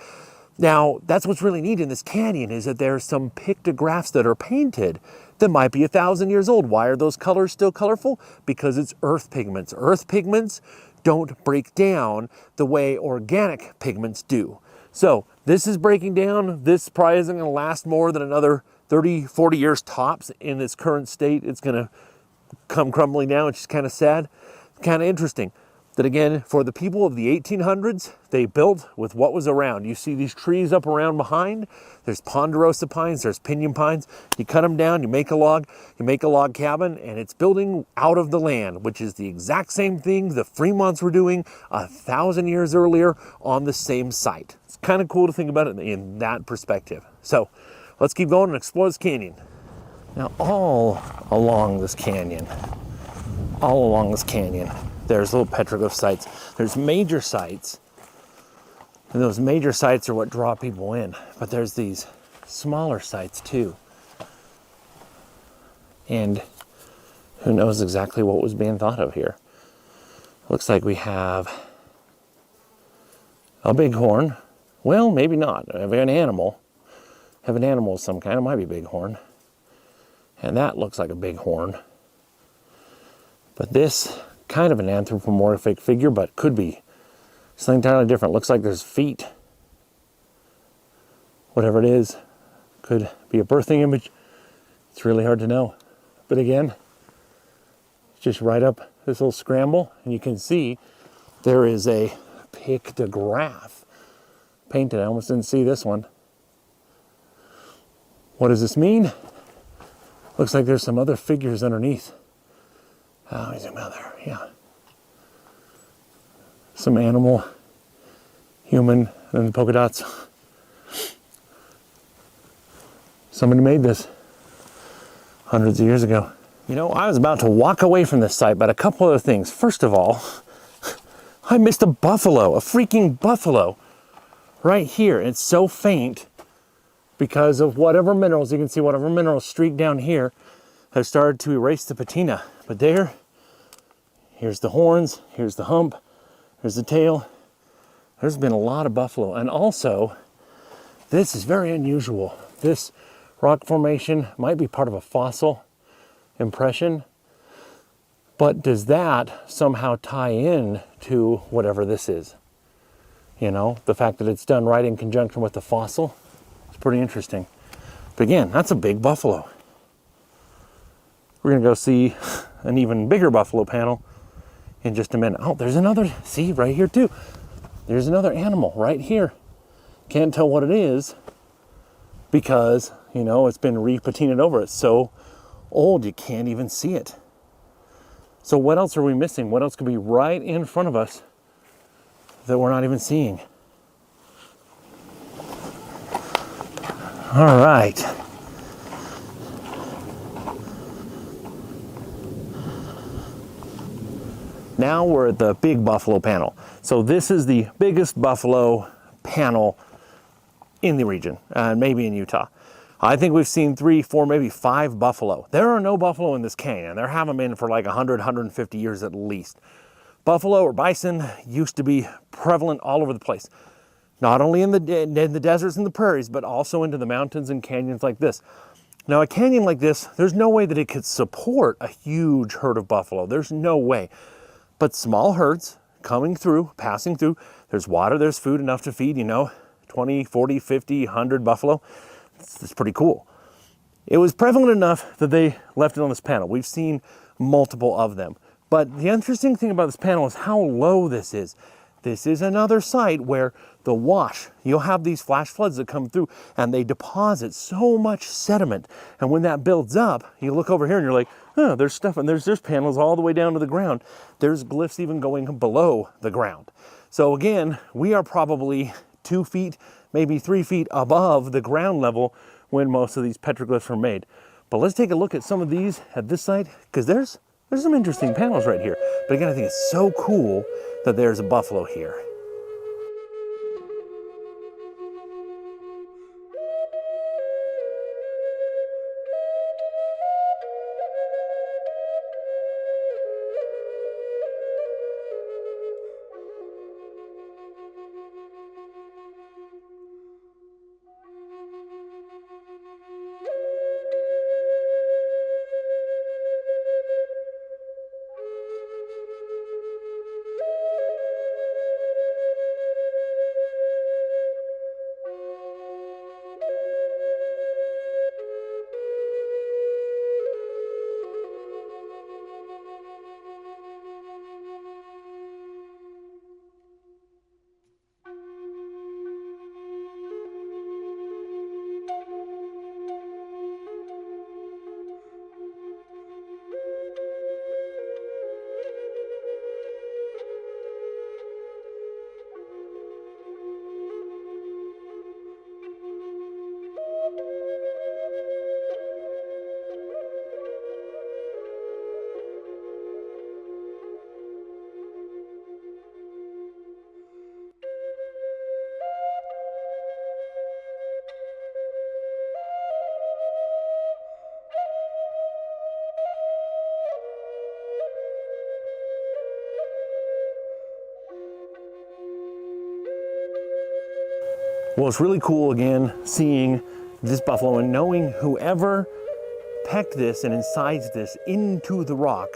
Now, that's what's really neat in this canyon, is that there's some pictographs that are painted that might be 1,000 years old. Why are those colors still colorful? Because it's earth pigments. Earth pigments don't break down the way organic pigments do. So this is breaking down. This probably isn't going to last more than another 30, 40 years tops in its current state. It's going to come crumbling down, which is kind of sad. Kind of interesting that, again, for the people of the 1800s, they built with what was around. You see these trees up around behind. There's ponderosa pines, there's pinyon pines. You cut them down, you make a log cabin, and it's building out of the land, which is the exact same thing the Fremonts were doing 1,000 years earlier on the same site. It's kind of cool to think about it in that perspective. So let's keep going and explore this canyon. Now, all along this canyon, there's little petroglyph sites. There's major sites, and those major sites are what draw people in. But there's these smaller sites too. And who knows exactly what was being thought of here. Looks like we have a bighorn. Well, maybe not. Have an animal of some kind. It might be bighorn. And that looks like a bighorn. But this, kind of an anthropomorphic figure, but could be something entirely different. Looks like there's feet. Whatever it is, could be a birthing image. It's really hard to know. But again, just right up this little scramble, and you can see there is a pictograph painted. I almost didn't see this one. What does this mean? Looks like there's some other figures underneath. Let me zoom out there, yeah. Some animal, human, and the polka dots. Somebody made this. hundreds of years ago. You know, I was about to walk away from this site, but a couple other things. First of all, I missed a buffalo, a freaking buffalo, right here. It's so faint because of whatever minerals, you can see whatever minerals streaked down here have started to erase the patina. But there, here's the horns, here's the hump, here's the tail. There's been a lot of buffalo. And also, this is very unusual. This rock formation might be part of a fossil impression, but does that somehow tie in to whatever this is? You know, the fact that it's done right in conjunction with the fossil, it's pretty interesting. But again, that's a big buffalo. We're gonna go see an even bigger buffalo panel in just a minute. Oh, there's another, see right here too. There's another animal right here. Can't tell what it is because, you know, it's been repatinaed over. It's so old you can't even see it. So what else are we missing? What else could be right in front of us that we're not even seeing? All right. Now we're at the big buffalo panel. So this is the biggest buffalo panel in the region, maybe in Utah. I think we've seen 3, 4, maybe 5 buffalo. There are no buffalo in this canyon. There haven't been for like 100, 150 years at least. Buffalo or bison used to be prevalent all over the place. Not only in the deserts and the prairies, but also into the mountains and canyons like this. Now a canyon like this, there's no way that it could support a huge herd of buffalo. There's no way. But small herds coming through, passing through, there's water, there's food enough to feed, you know, 20, 40, 50, 100 buffalo. It's pretty cool. It was prevalent enough that they left it on this panel. We've seen multiple of them. But the interesting thing about this panel is how low this is. This is another site where the wash, you'll have these flash floods that come through and they deposit so much sediment. And when that builds up, you look over here and you're like, oh, there's stuff, and there's panels all the way down to the ground. There's glyphs even going below the ground. So again, we are probably 2 feet, maybe 3 feet above the ground level when most of these petroglyphs are made. But let's take a look at some of these at this site, because there's some interesting panels right here. But again, I think it's so cool that there's a buffalo here. Well, it's really cool again seeing this buffalo and knowing whoever pecked this and incised this into the rock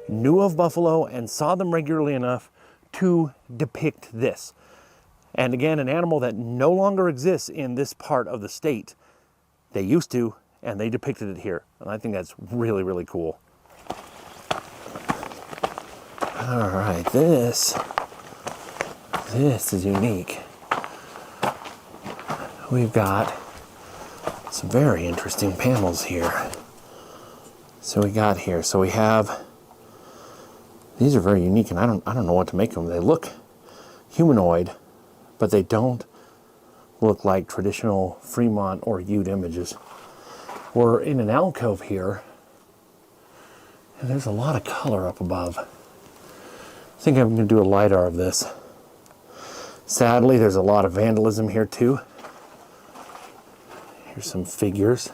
knew of buffalo and saw them regularly enough to depict this. And again, an animal that no longer exists in this part of the state. They used to, and they depicted it here. And I think that's really, really cool. All right, this is unique. We've got some very interesting panels here. So we have, these are very unique, and I don't know what to make of them. They look humanoid, but they don't look like traditional Fremont or Ute images. We're in an alcove here, and there's a lot of color up above. I think I'm going to do a LiDAR of this. Sadly, there's a lot of vandalism here too. Here's some figures.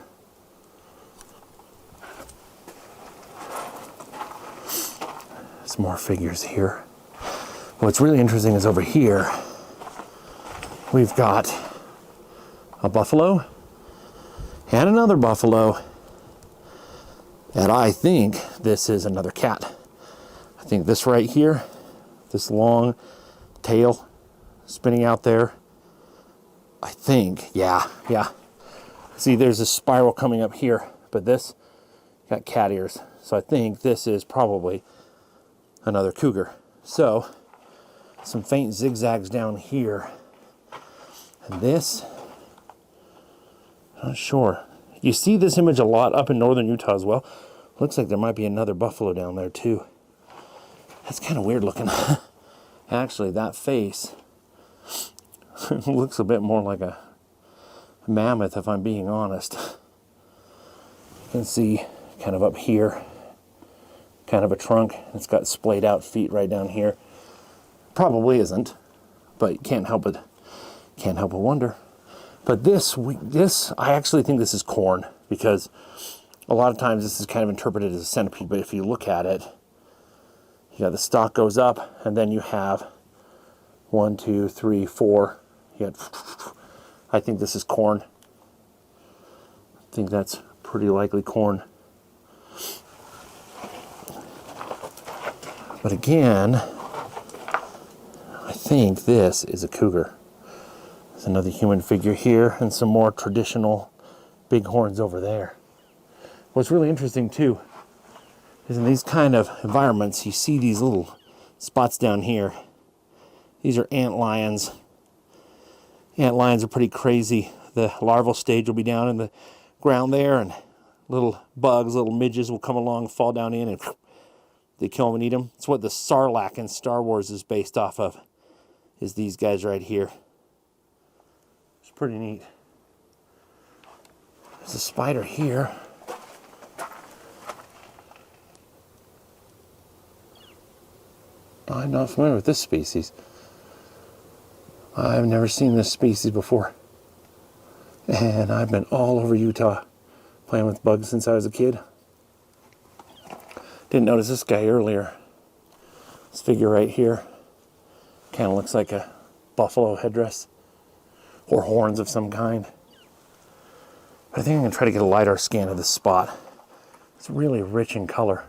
Some more figures here. What's really interesting is over here, we've got a buffalo and another buffalo, and I think this is another cat. I think this right here, this long tail spinning out there, I think, yeah. See, there's a spiral coming up here, but this got cat ears. So I think this is probably another cougar. So some faint zigzags down here. And this, not sure. You see this image a lot up in northern Utah as well. Looks like there might be another buffalo down there too. That's kind of weird looking. Actually, that face looks a bit more like a mammoth, if I'm being honest. You can see kind of up here, kind of a trunk. It's got splayed out feet right down here. Probably isn't, but you can't help but wonder. But this, I actually think this is corn, because a lot of times this is kind of interpreted as a centipede, but if you look at it, you got the stalk goes up, and then you have 1, 2, 3, 4. I think this is corn. I think that's pretty likely corn. But again, I think this is a cougar. There's another human figure here and some more traditional bighorns over there. What's really interesting too is in these kind of environments, you see these little spots down here. These are ant lions. Ant lions are pretty crazy. The larval stage will be down in the ground there, and little bugs, little midges will come along, fall down in, and they kill them and eat them. It's what the Sarlacc in Star Wars is based off of, is these guys right here. It's pretty neat. There's a spider here. I'm not familiar with this species. I've never seen this species before. And I've been all over Utah playing with bugs since I was a kid. Didn't notice this guy earlier. This figure right here kind of looks like a buffalo headdress or horns of some kind. But I think I'm going to try to get a LiDAR scan of this spot. It's really rich in color.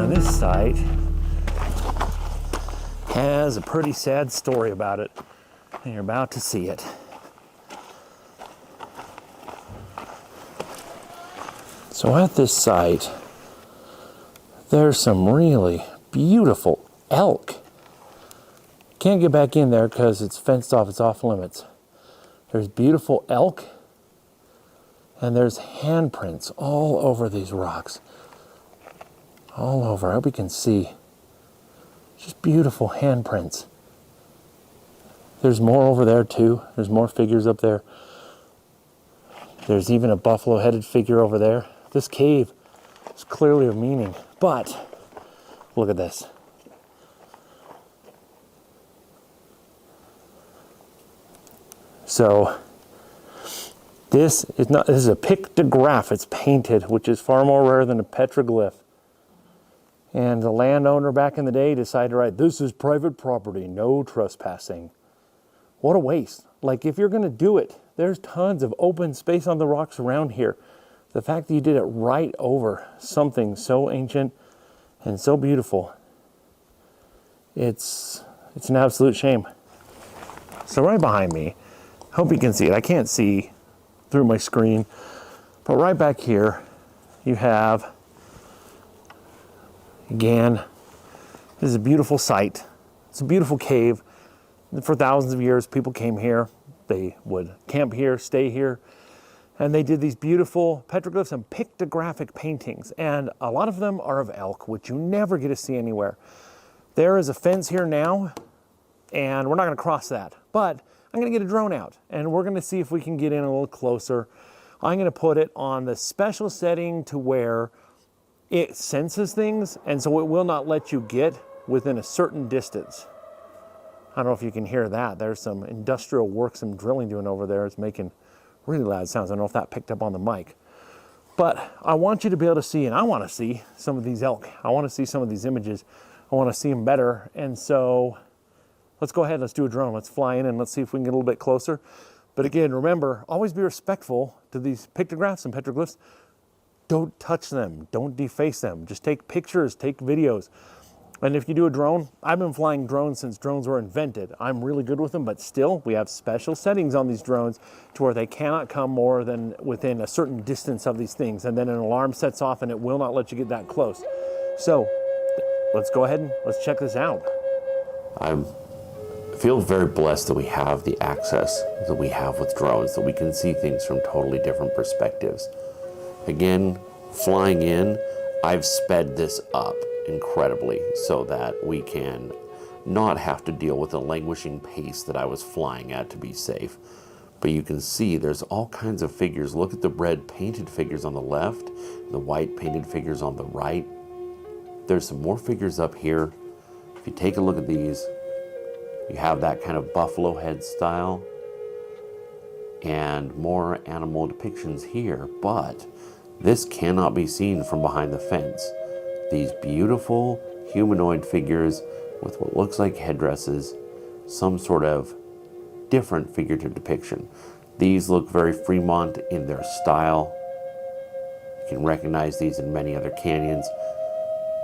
This site has a pretty sad story about it, and you're about to see it. So at this site, there's some really beautiful elk. Can't get back in there because it's fenced off, it's off limits. There's beautiful elk, and there's handprints all over these rocks. All over. I hope you can see. Just beautiful handprints. There's more over there too. There's more figures up there. There's even a buffalo-headed figure over there. This cave is clearly of meaning. But look at this. So this is a pictograph. It's painted, which is far more rare than a petroglyph. And the landowner back in the day decided to write, "This is private property, no trespassing." What a waste. Like, if you're going to do it, there's tons of open space on the rocks around here. The fact that you did it right over something so ancient and so beautiful, it's an absolute shame. So right behind me, hope you can see it. I can't see through my screen, But right back here, you have, again, this is a beautiful site. It's a beautiful cave. For thousands of years, people came here. They would camp here, stay here, and they did these beautiful petroglyphs and pictographic paintings. And a lot of them are of elk, which you never get to see anywhere. There is a fence here now, and we're not gonna cross that, but I'm gonna get a drone out, and we're gonna see if we can get in a little closer. I'm gonna put it on the special setting to where it senses things, and so it will not let you get within a certain distance. I don't know if you can hear that. There's some industrial work, some drilling doing over there. It's making really loud sounds. I don't know if that picked up on the mic. But I want you to be able to see, and I want to see some of these elk. I want to see some of these images. I want to see them better. And so let's go ahead, let's do a drone. Let's fly in and let's see if we can get a little bit closer. But again, remember, always be respectful to these pictographs and petroglyphs. Don't touch them. Don't deface them. Just take pictures, take videos. And if you do a drone, I've been flying drones since drones were invented. I'm really good with them, but still, we have special settings on these drones to where they cannot come more than within a certain distance of these things. And then an alarm sets off and it will not let you get that close. So let's go ahead and let's check this out. I feel very blessed that we have the access that we have with drones, that we can see things from totally different perspectives. Again, flying in, I've sped this up incredibly so that we can not have to deal with the languishing pace that I was flying at to be safe. But you can see there's all kinds of figures. Look at the red painted figures on the left, the white painted figures on the right. There's some more figures up here. If you take a look at these, you have that kind of buffalo head style and more animal depictions here, but this cannot be seen from behind the fence. These beautiful humanoid figures with what looks like headdresses, some sort of different figurative depiction. These look very Fremont in their style. You can recognize these in many other canyons.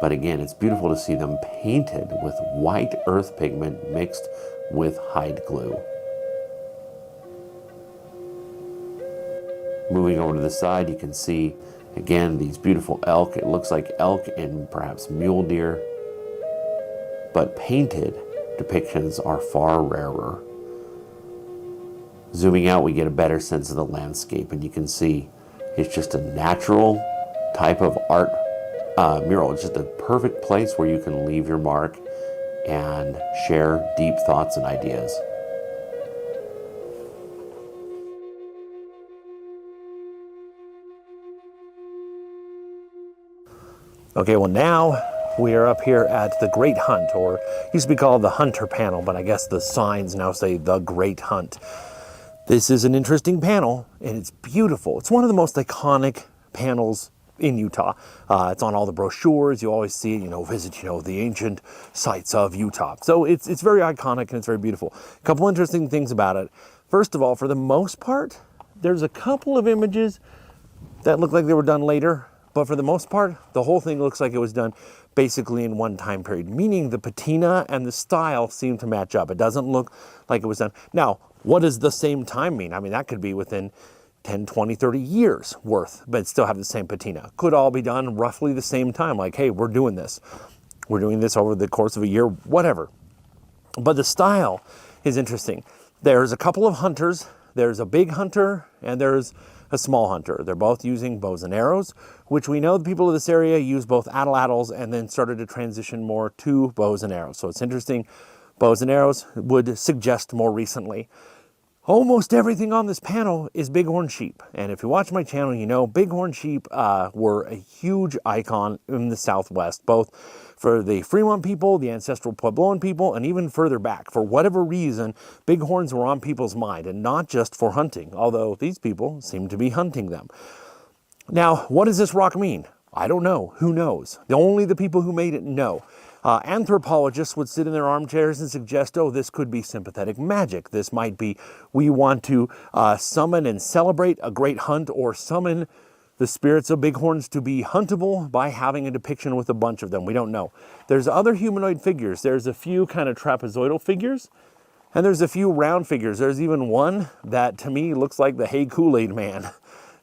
But again, it's beautiful to see them painted with white earth pigment mixed with hide glue. Moving over to the side, you can see, again, these beautiful elk. It looks like elk and perhaps mule deer. But painted depictions are far rarer. Zooming out, we get a better sense of the landscape, and you can see it's just a natural type of art mural. It's just a perfect place where you can leave your mark and share deep thoughts and ideas. Okay, well now we are up here at the Great Hunt, or used to be called the Hunter panel, but I guess the signs now say the Great Hunt. This is an interesting panel, and it's beautiful. It's one of the most iconic panels in Utah. It's on all the brochures. You always see it, visit, the ancient sites of Utah. So it's very iconic and it's very beautiful. A couple interesting things about it. First of all, for the most part, there's a couple of images that look like they were done later, but for the most part, the whole thing looks like it was done basically in one time period, meaning the patina and the style seem to match up. It doesn't look like it was done. Now, what does the same time mean? I mean, that could be within 10, 20, 30 years worth, but still have the same patina. Could all be done roughly the same time, like, hey, we're doing this. We're doing this over the course of a year, whatever. But the style is interesting. There's a couple of hunters. There's a big hunter and there's a small hunter. They're both using bows and arrows, which we know the people of this area use both atlatls and then started to transition more to bows and arrows. So it's interesting. Bows and arrows would suggest more recently. Almost everything on this panel is bighorn sheep. And if you watch my channel, you know bighorn sheep were a huge icon in the Southwest, both for the Fremont people, the ancestral Puebloan people, and even further back. For whatever reason, bighorns were on people's mind, and not just for hunting, although these people seem to be hunting them. Now, what does this rock mean? I don't know. Who knows? Only the people who made it know. Anthropologists would sit in their armchairs and suggest, oh, this could be sympathetic magic. This might be, we want to summon and celebrate a great hunt, or summon the spirits of bighorns to be huntable by having a depiction with a bunch of them. We don't know. There's other humanoid figures. There's a few kind of trapezoidal figures, and there's a few round figures. There's even one that to me looks like the Hey Kool-Aid Man.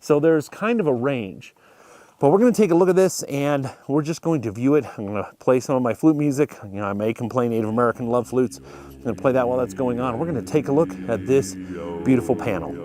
So there's kind of a range. But we're going to take a look at this and we're just going to view it. I'm going to play some of my flute music. You know, I may complain Native American love flutes. I'm going to play that while that's going on. We're going to take a look at this beautiful panel.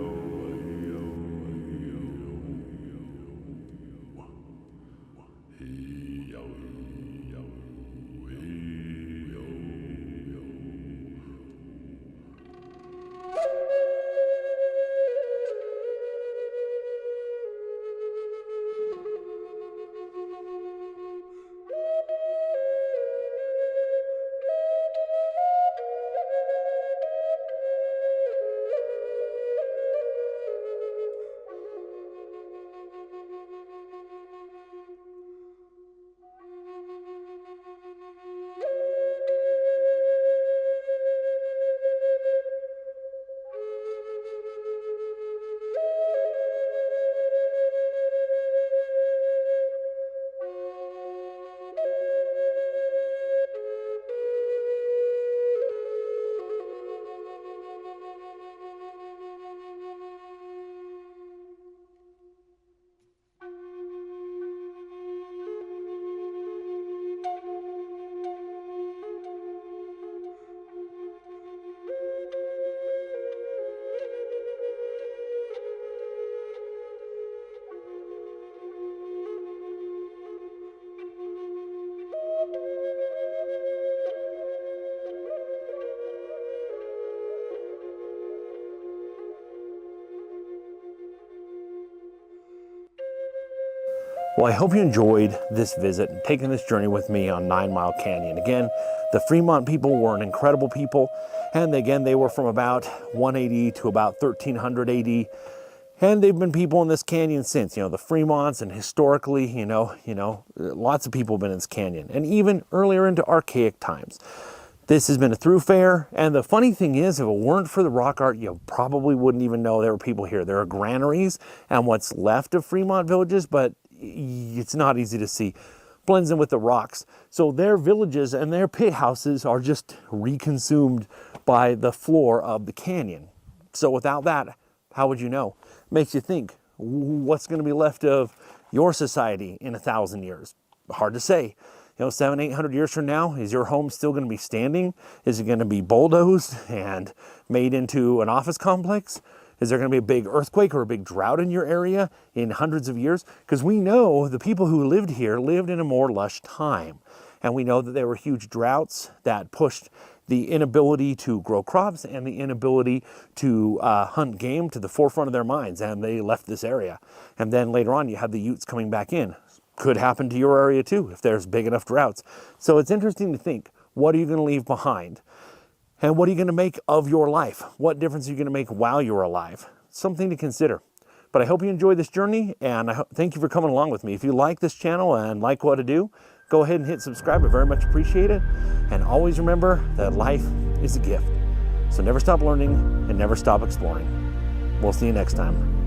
Well, I hope you enjoyed this visit and taking this journey with me on 9 Mile Canyon. Again, the Fremont people were an incredible people. And again, they were from about 180 to about 1300 AD. And they've been people in this canyon since, you know, the Fremonts, and historically, you know, lots of people have been in this canyon, and even earlier into archaic times. This has been a thoroughfare, and the funny thing is, if it weren't for the rock art, you probably wouldn't even know there were people here. There are granaries and what's left of Fremont villages, but it's not easy to see. Blends in with the rocks. So their villages and their pit houses are just reconsumed by the floor of the canyon. So without that, how would you know? Makes you think, what's going to be left of your society in 1,000 years? Hard to say. You know, 700-800 years from now, is your home still going to be standing? Is it going to be bulldozed and made into an office complex? Is there going to be a big earthquake or a big drought in your area in hundreds of years? Because we know the people who lived here lived in a more lush time. And we know that there were huge droughts that pushed the inability to grow crops and the inability to hunt game to the forefront of their minds, and they left this area. And then later on, you have the Utes coming back in. Could happen to your area too if there's big enough droughts. So it's interesting to think, what are you going to leave behind? And what are you going to make of your life? What difference are you going to make while you're alive? Something to consider. But I hope you enjoy this journey, and thank you for coming along with me. If you like this channel and like what I do, go ahead and hit subscribe. I very much appreciate it. And always remember that life is a gift. So never stop learning and never stop exploring. We'll see you next time.